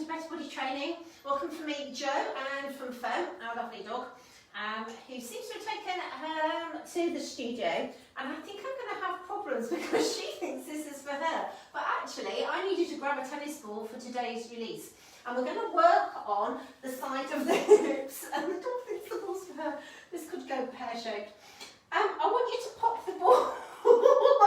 to Better Body Training. Welcome from me, Jo, and from Fern, our lovely dog, who seems to have taken to the studio, and I think I'm going to have problems because she thinks this is for her. But actually, I need you to grab a tennis ball for today's release, and we're going to work on the side of the hips, and the dog thinks the ball's for her. This could go pear-shaped. I want you to pop the ball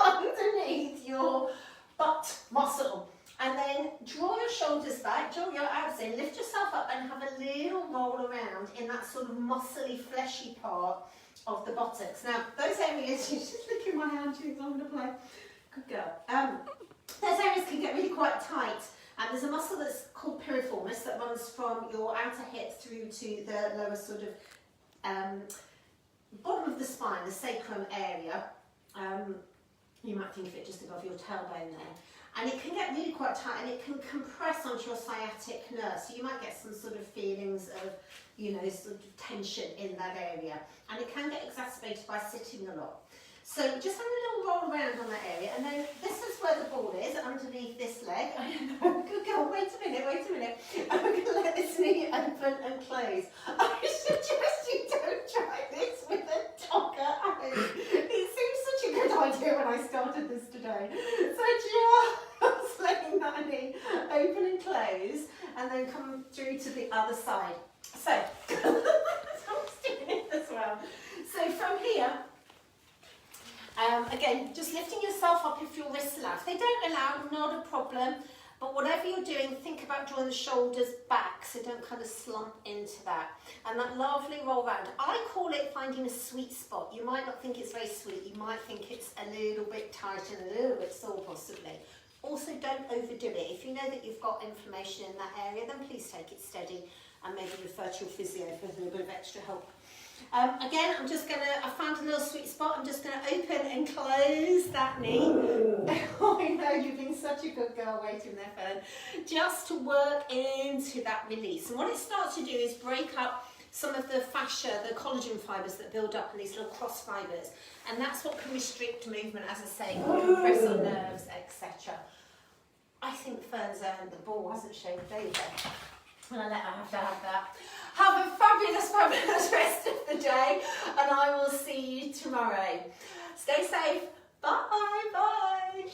underneath your butt muscle, and then draw your shoulders back, draw your abs in, lift yourself up and have a little roll around in that sort of muscly, fleshy part of the buttocks. Now, those areas, she's just licking my hand, she's I'm going to play. Good girl. Those areas can get really quite tight. There's a muscle that's called piriformis that runs from your outer hip through to the lower sort of bottom of the spine, the sacrum area. You might think of it just above your tailbone there. And it can get really quite tight, and it can compress onto your sciatic nerve. So you might get some sort of feelings of, you know, sort of tension in that area. And it can get exacerbated by sitting a lot. So just have a little roll around on that area, and then this is where the ball is, underneath this leg. Good girl, wait a minute. I'm going to let this knee open and close. I suggest you don't try this with a dog at home. It seems such a good idea when I started this today. So just letting that knee open and close, and then come through to the other side. So, I'm doing it as well. So from here, again, just lifting yourself up if your wrists allow. If they don't allow, not a problem. But whatever you're doing, think about drawing the shoulders back so don't kind of slump into that. And that lovely roll round. I call it finding a sweet spot. You might not think it's very sweet. You might think it's a little bit tight and a little bit sore possibly. Also, don't overdo it. If you know that you've got inflammation in that area, then please take it steady and maybe refer to your physio for a little bit of extra help. Again, I found a little sweet spot. I'm just going to open and close that knee. Oh, I know, you've been such a good girl waiting there, Fern. Just to work into that release. And what it starts to do is break up some of the fascia, the collagen fibres that build up in these little cross fibres. And that's what can restrict movement, as I say, can compress on nerves, etc. I think Fern's earned the ball, hasn't she? There you go. And I let her have to have that. Have a fabulous, fabulous rest of the day, and I will see you tomorrow. Stay safe. Bye, bye.